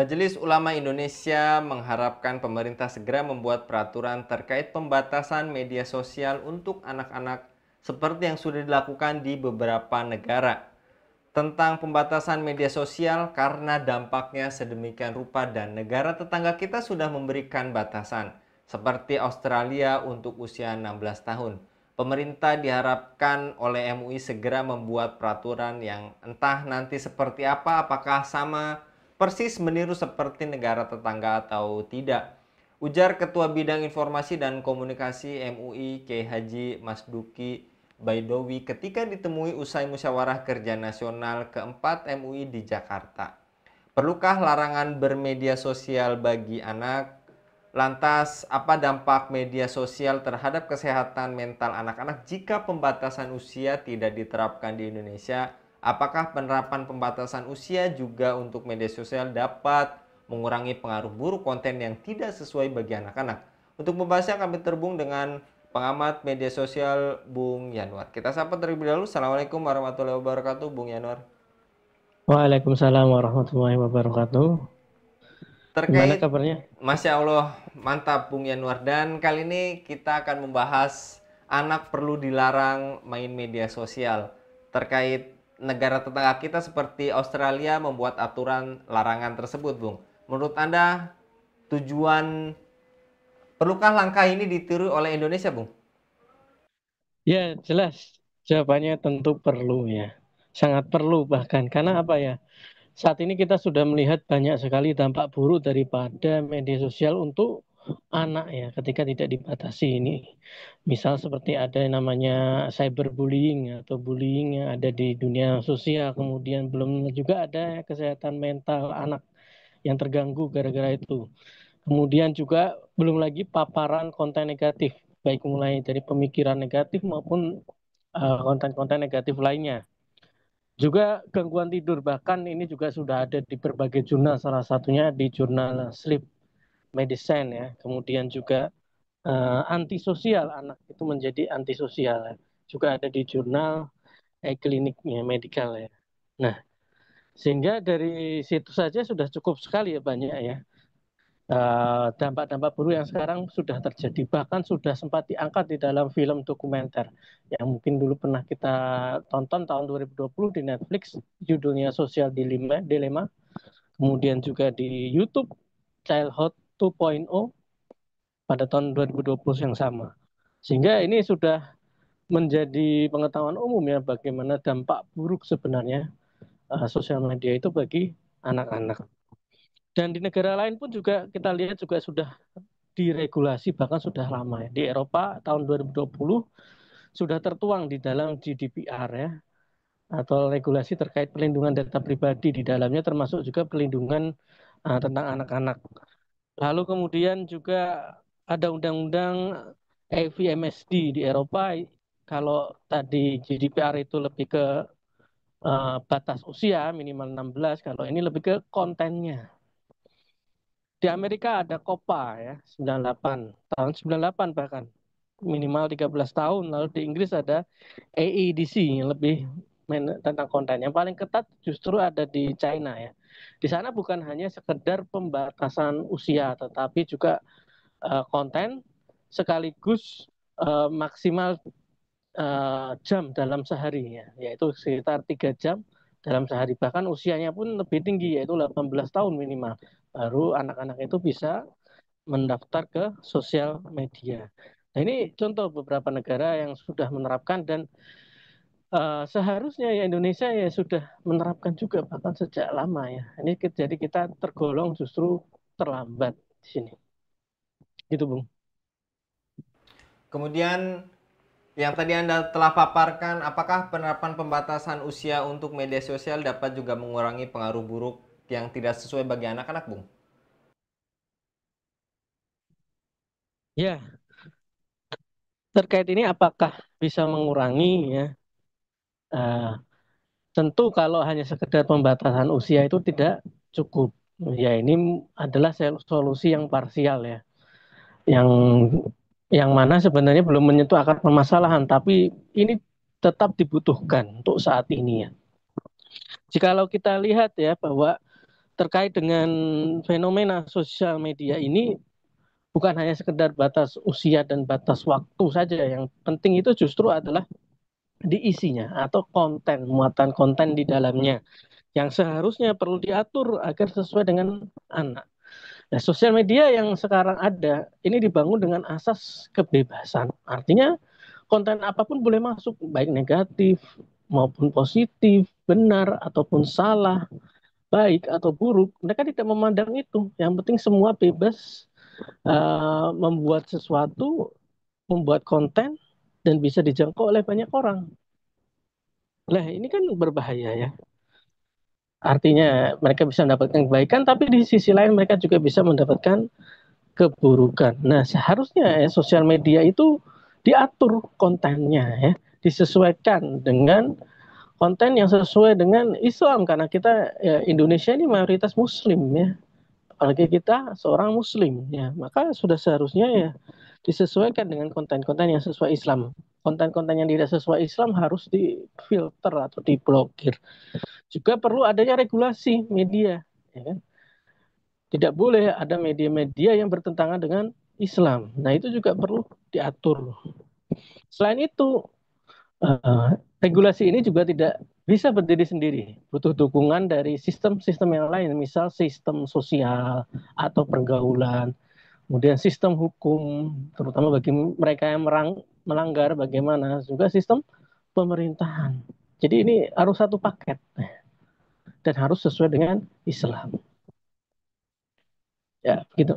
Majelis Ulama Indonesia mengharapkan pemerintah segera membuat peraturan terkait pembatasan media sosial untuk anak-anak seperti yang sudah dilakukan di beberapa negara. Tentang pembatasan media sosial karena dampaknya sedemikian rupa dan negara tetangga kita sudah memberikan batasan, seperti Australia untuk usia 16 tahun. Pemerintah diharapkan oleh MUI segera membuat peraturan yang entah nanti seperti apa, apakah sama persis meniru seperti negara tetangga atau tidak. Ujar Ketua Bidang Informasi dan Komunikasi MUI Kiai Haji Masduki Baidowi ketika ditemui usai musyawarah kerja nasional keempat MUI di Jakarta. Perlukah larangan bermedia sosial bagi anak? Lantas, apa dampak media sosial terhadap kesehatan mental anak-anak jika pembatasan usia tidak diterapkan di Indonesia? Apakah penerapan pembatasan usia juga untuk media sosial dapat mengurangi pengaruh buruk konten yang tidak sesuai bagi anak-anak? Untuk membahasnya kami terhubung dengan pengamat media sosial Bung Yanwar. Kita sapa terlebih dahulu. Assalamualaikum warahmatullahi wabarakatuh, Bung Yanwar. Waalaikumsalam warahmatullahi wabarakatuh. Gimana Terkait, kabarnya? Masya Allah, mantap Bung Yanwar. Dan kali ini kita akan membahas anak perlu dilarang main media sosial. Terkait negara tetangga kita seperti Australia membuat aturan larangan tersebut, Bung. Menurut Anda, tujuan perlukah langkah ini ditiru oleh Indonesia, Bung? Ya, jelas. Jawabannya tentu perlu ya. Sangat perlu bahkan. Karena apa ya? Saat ini kita sudah melihat banyak sekali dampak buruk daripada media sosial untuk anak ya ketika tidak dibatasi ini. Misal seperti ada yang namanya cyberbullying atau bullying yang ada di dunia sosial. Kemudian belum juga ada kesehatan mental anak yang terganggu gara-gara itu. Kemudian juga belum lagi paparan konten negatif, baik mulai dari pemikiran negatif maupun konten-konten negatif lainnya. Juga gangguan tidur, bahkan ini juga sudah ada di berbagai jurnal, salah satunya di jurnal Sleep Medicine ya. Kemudian juga antisosial, anak itu menjadi antisosial ya. Juga ada di jurnal kliniknya medikal ya. Nah, sehingga dari situ saja sudah cukup sekali ya banyak ya dampak-dampak buruk yang sekarang sudah terjadi, bahkan sudah sempat diangkat di dalam film dokumenter yang mungkin dulu pernah kita tonton tahun 2020 di Netflix, judulnya Social Dilemma, kemudian juga di YouTube Childhood 2.0 pada tahun 2020 yang sama. Sehingga ini sudah menjadi pengetahuan umum ya bagaimana dampak buruk sebenarnya sosial media itu bagi anak-anak. Dan di negara lain pun juga kita lihat juga sudah diregulasi bahkan sudah lama ya. Di Eropa tahun 2020 sudah tertuang di dalam GDPR ya, atau regulasi terkait perlindungan data pribadi, di dalamnya termasuk juga perlindungan tentang anak-anak. Lalu kemudian juga ada undang-undang AVMSD di Eropa. Kalau tadi GDPR itu lebih ke batas usia minimal 16, kalau ini lebih ke kontennya. Di Amerika ada COPPA ya, 98, tahun 98 bahkan, minimal 13 tahun. Lalu di Inggris ada AEDC yang lebih tentang konten. Yang paling ketat justru ada di China ya. Di sana bukan hanya sekedar pembatasan usia, tetapi juga konten sekaligus maksimal jam dalam sehari ya, yaitu sekitar 3 jam dalam sehari. Bahkan usianya pun lebih tinggi, yaitu 18 tahun minimal. Baru anak-anak itu bisa mendaftar ke sosial media. Nah, ini contoh beberapa negara yang sudah menerapkan, dan seharusnya ya Indonesia ya sudah menerapkan juga bahkan sejak lama ya. Ini jadi kita tergolong justru terlambat di sini. Gitu, Bung. Kemudian yang tadi Anda telah paparkan, apakah penerapan pembatasan usia untuk media sosial dapat juga mengurangi pengaruh buruk yang tidak sesuai bagi anak-anak, Bung? Ya, terkait ini apakah bisa mengurangi ya? Uh, Tentu kalau hanya sekedar pembatasan usia itu tidak cukup. Ya ini adalah solusi yang parsial ya. Yang mana sebenarnya belum menyentuh akar permasalahan, tapi ini tetap dibutuhkan untuk saat ini ya. Jikalau kita lihat ya bahwa terkait dengan fenomena sosial media ini bukan hanya sekedar batas usia dan batas waktu saja. Yang penting itu justru adalah diisinya atau konten, muatan konten di dalamnya yang seharusnya perlu diatur agar sesuai dengan anak. Nah, sosial media yang sekarang ada ini dibangun dengan asas kebebasan. Artinya konten apapun boleh masuk, baik negatif maupun positif, benar ataupun salah, baik atau buruk. Mereka tidak memandang itu. Yang penting semua bebas membuat sesuatu, membuat konten dan bisa dijangkau oleh banyak orang. Nah, ini kan berbahaya ya. Artinya mereka bisa mendapatkan kebaikan, tapi di sisi lain mereka juga bisa mendapatkan keburukan. Nah, seharusnya ya, sosial media itu diatur kontennya ya, disesuaikan dengan konten yang sesuai dengan Islam karena kita ya, Indonesia ini mayoritas Muslim ya, apalagi kita seorang Muslim ya, maka sudah seharusnya ya disesuaikan dengan konten-konten yang sesuai Islam. Konten-konten yang tidak sesuai Islam harus difilter atau diblokir. Juga perlu adanya regulasi media, ya kan? Tidak boleh ada media-media yang bertentangan dengan Islam. Nah, itu juga perlu diatur. Selain itu, regulasi ini juga tidak bisa berdiri sendiri. Butuh dukungan dari sistem-sistem yang lain, misal sistem sosial atau pergaulan, kemudian sistem hukum, terutama bagi mereka yang melanggar, bagaimana juga sistem pemerintahan. Jadi ini harus satu paket dan harus sesuai dengan Islam. Ya, begitu.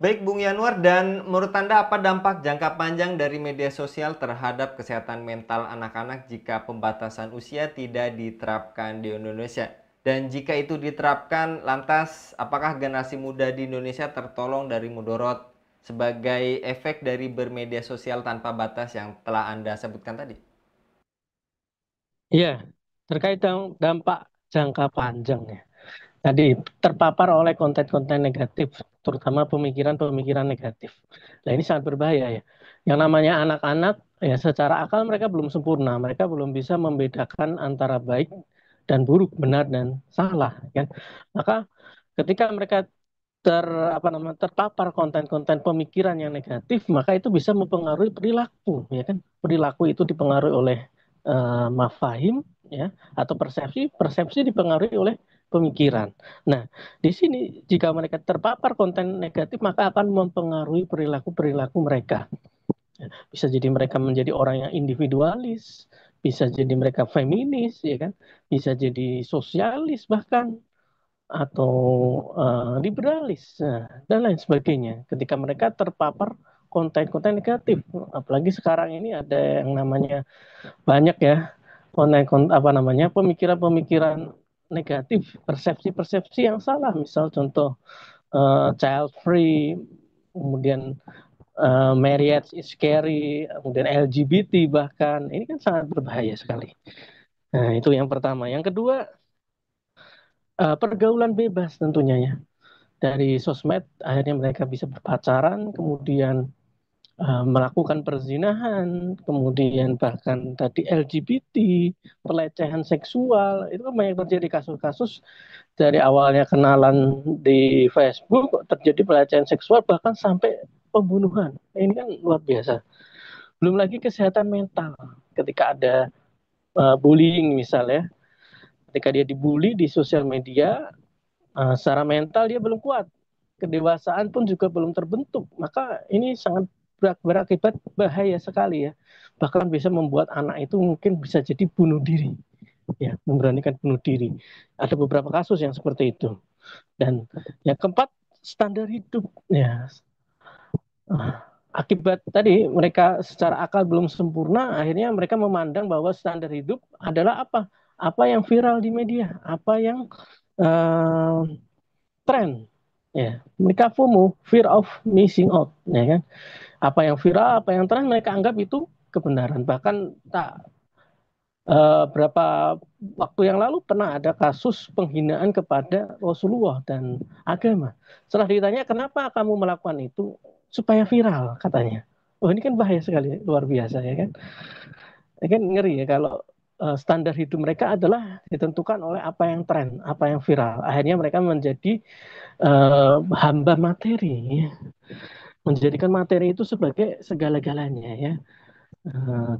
Baik Bung Yanwar, dan menurut Anda apa dampak jangka panjang dari media sosial terhadap kesehatan mental anak-anak jika pembatasan usia tidak diterapkan di Indonesia? Dan jika itu diterapkan, lantas apakah generasi muda di Indonesia tertolong dari mudorot sebagai efek dari bermedia sosial tanpa batas yang telah Anda sebutkan tadi? Iya, terkait dampak jangka panjang ya. Tadi terpapar oleh konten-konten negatif, terutama pemikiran-pemikiran negatif. Nah, ini sangat berbahaya ya. Yang namanya anak-anak ya secara akal mereka belum sempurna, mereka belum bisa membedakan antara baik dan buruk, benar dan salah, kan. Maka ketika mereka terpapar konten-konten pemikiran yang negatif, maka itu bisa mempengaruhi perilaku, ya kan. Perilaku itu dipengaruhi oleh mafahim ya atau persepsi, persepsi dipengaruhi oleh pemikiran. Nah, di sini jika mereka terpapar konten negatif maka akan mempengaruhi perilaku-perilaku mereka. Bisa jadi mereka menjadi orang yang individualis, bisa jadi mereka feminis, ya kan, bisa jadi sosialis bahkan atau liberalis dan lain sebagainya. Ketika mereka terpapar konten-konten negatif, apalagi sekarang ini ada yang namanya banyak ya konten apa namanya pemikiran-pemikiran negatif, persepsi-persepsi yang salah. Misal contoh child free, kemudian marriage is scary, kemudian LGBT bahkan ini kan sangat berbahaya sekali. Nah, itu yang pertama. Yang kedua, pergaulan bebas tentunya ya. Dari sosmed akhirnya mereka bisa berpacaran, kemudian melakukan perzinahan, kemudian bahkan tadi LGBT, pelecehan seksual, itu kan banyak terjadi kasus-kasus dari awalnya kenalan di Facebook, terjadi pelecehan seksual, bahkan sampai pembunuhan. Ini kan luar biasa. Belum lagi kesehatan mental, ketika ada bullying misalnya, ketika dia dibully di sosial media, secara mental dia belum kuat, kedewasaan pun juga belum terbentuk, maka ini sangat berakibat bahaya sekali ya. Bahkan bisa membuat anak itu mungkin bisa jadi bunuh diri, ya, memberanikan bunuh diri. Ada beberapa kasus yang seperti itu. Dan yang keempat, standar hidup, ya. Akibat tadi mereka secara akal belum sempurna, akhirnya mereka memandang bahwa standar hidup adalah apa? Apa yang viral di media, apa yang uh, tren, ya. Mereka FOMO, fear of missing out, ya kan. Apa yang viral, apa yang tren mereka anggap itu kebenaran. Bahkan tak berapa waktu yang lalu pernah ada kasus penghinaan kepada Rasulullah dan agama. Setelah ditanya kenapa kamu melakukan itu, supaya viral katanya. Oh, ini kan bahaya sekali, luar biasa ya kan. Ini kan ngeri ya kalau standar hidup mereka adalah ditentukan oleh apa yang tren, apa yang viral. Akhirnya mereka menjadi hamba materi, menjadikan materi itu sebagai segala-galanya ya.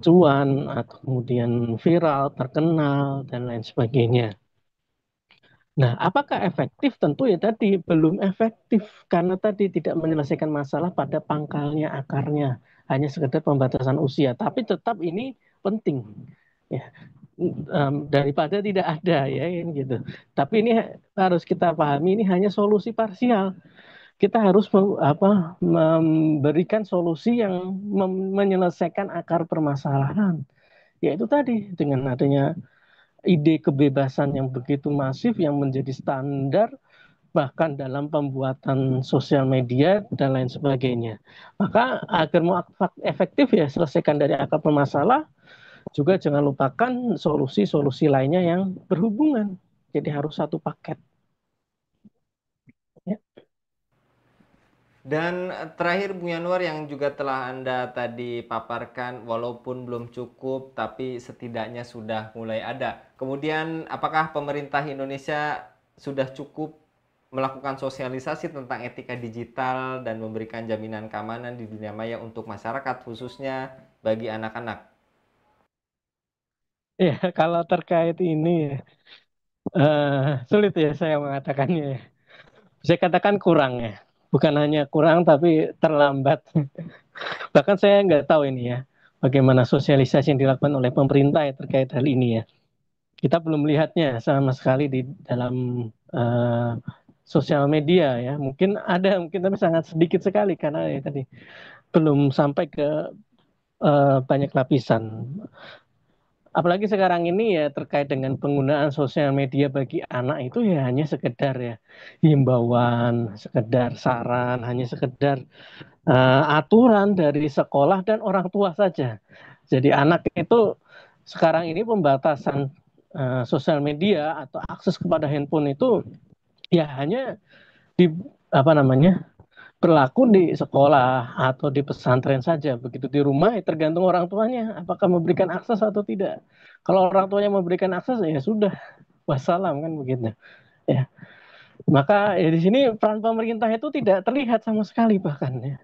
Cuan atau kemudian viral, terkenal dan lain sebagainya. Nah, apakah efektif? Tentu ya tadi belum efektif karena tadi tidak menyelesaikan masalah pada pangkalnya, akarnya, hanya sekedar pembatasan usia. Tapi tetap ini penting, ya, daripada tidak ada ya gitu. Tapi ini harus kita pahami ini hanya solusi parsial. Kita harus memberikan solusi yang menyelesaikan akar permasalahan. Yaitu tadi dengan adanya ide kebebasan yang begitu masif yang menjadi standar bahkan dalam pembuatan sosial media dan lain sebagainya. Maka agar mau efektif ya selesaikan dari akar permasalahan, juga jangan lupakan solusi-solusi lainnya yang berhubungan. Jadi harus satu paket. Ya. Dan terakhir Bung Yanuar, yang juga telah Anda tadi paparkan, walaupun belum cukup tapi setidaknya sudah mulai ada. Kemudian apakah pemerintah Indonesia sudah cukup melakukan sosialisasi tentang etika digital dan memberikan jaminan keamanan di dunia maya untuk masyarakat, khususnya bagi anak-anak? Ya, kalau terkait ini sulit ya saya mengatakannya. Saya katakan kurang ya. Bukan hanya kurang tapi terlambat. Bahkan saya nggak tahu ini ya, bagaimana sosialisasi yang dilakukan oleh pemerintah ya terkait hal ini ya. Kita belum melihatnya sama sekali di dalam sosial media ya. Mungkin ada, mungkin tapi sangat sedikit sekali karena ya tadi belum sampai ke banyak lapisan. Apalagi sekarang ini ya terkait dengan penggunaan sosial media bagi anak itu ya hanya sekedar ya himbauan, sekedar saran, hanya sekedar aturan dari sekolah dan orang tua saja. Jadi anak itu sekarang ini pembatasan sosial media atau akses kepada handphone itu ya hanya di apa namanya berlaku di sekolah atau di pesantren saja. Begitu di rumah ya tergantung orang tuanya apakah memberikan akses atau tidak. Kalau orang tuanya memberikan akses ya sudah, wassalam kan begitu. Ya. Maka ya di sini peran pemerintah itu tidak terlihat sama sekali bahkan ya.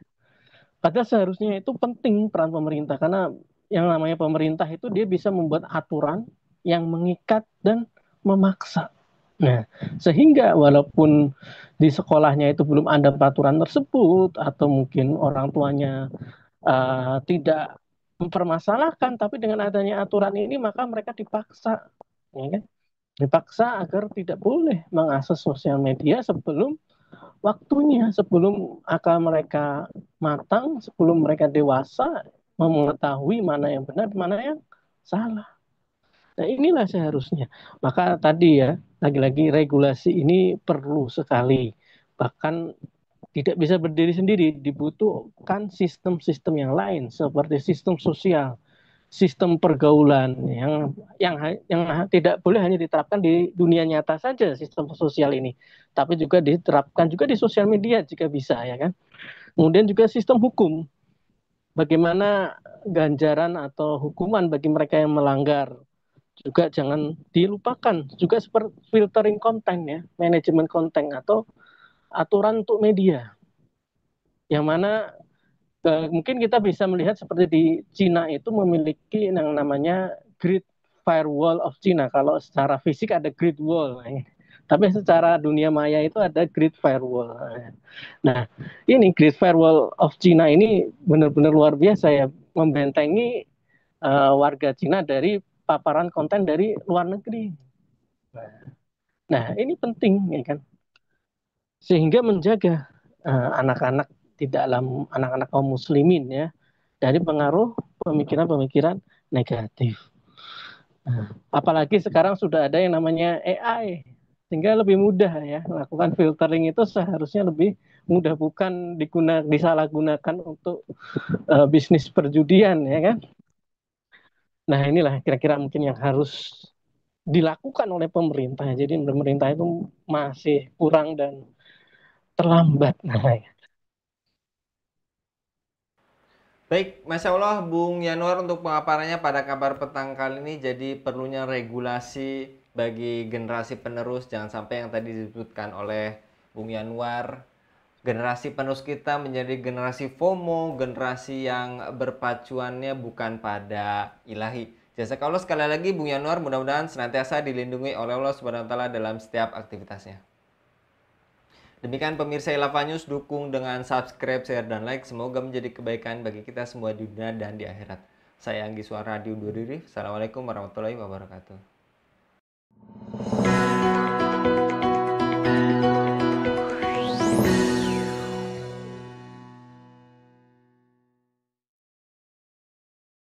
Padahal seharusnya itu penting peran pemerintah karena yang namanya pemerintah itu dia bisa membuat aturan yang mengikat dan memaksa. Nah, sehingga walaupun di sekolahnya itu belum ada peraturan tersebut atau mungkin orang tuanya tidak mempermasalahkan, tapi dengan adanya aturan ini maka mereka dipaksa, ya kan? Dipaksa agar tidak boleh mengakses sosial media sebelum waktunya, sebelum akal mereka matang, sebelum mereka dewasa, mengetahui mana yang benar, mana yang salah. Nah inilah seharusnya. Maka tadi ya, lagi-lagi regulasi ini perlu sekali. Bahkan tidak bisa berdiri sendiri, dibutuhkan sistem-sistem yang lain seperti sistem sosial, sistem pergaulan yang tidak boleh hanya diterapkan di dunia nyata saja sistem sosial ini, tapi juga diterapkan juga di sosial media jika bisa ya kan. Kemudian juga sistem hukum, bagaimana ganjaran atau hukuman bagi mereka yang melanggar juga jangan dilupakan, juga seperti filtering konten ya, manajemen konten atau aturan untuk media yang mana mungkin kita bisa melihat seperti di Cina itu memiliki yang namanya Great Firewall of China. Kalau secara fisik ada Great Wall, tapi secara dunia maya itu ada Great Firewall. Nah, ini Great Firewall of China ini benar-benar luar biasa ya, membentengi warga Cina dari paparan konten dari luar negeri. Nah, ini penting ya kan, sehingga menjaga anak-anak di dalam anak-anak kaum muslimin ya dari pengaruh pemikiran-pemikiran negatif. Nah, apalagi sekarang sudah ada yang namanya AI, sehingga lebih mudah ya melakukan filtering itu seharusnya lebih mudah, bukan disalahgunakan untuk bisnis perjudian ya kan. Nah inilah kira-kira mungkin yang harus dilakukan oleh pemerintah. Jadi pemerintah itu masih kurang dan terlambat. Nah, Baik, Masya Allah Bung Yanuar untuk pemaparannya pada kabar petang kali ini. Jadi perlunya regulasi bagi generasi penerus. Jangan sampai yang tadi disebutkan oleh Bung Yanuar, generasi penerus kita menjadi generasi FOMO, generasi yang berpacuannya bukan pada ilahi. Jazakallah sekali lagi Bung Yanuar, mudah-mudahan senantiasa dilindungi oleh Allah Subhanahu wa taala dalam setiap aktivitasnya. Demikian pemirsa Ilava News, dukung dengan subscribe, share, dan like. Semoga menjadi kebaikan bagi kita semua di dunia dan di akhirat. Saya Anggi Suara Radio Dua Diri. Assalamualaikum warahmatullahi wabarakatuh.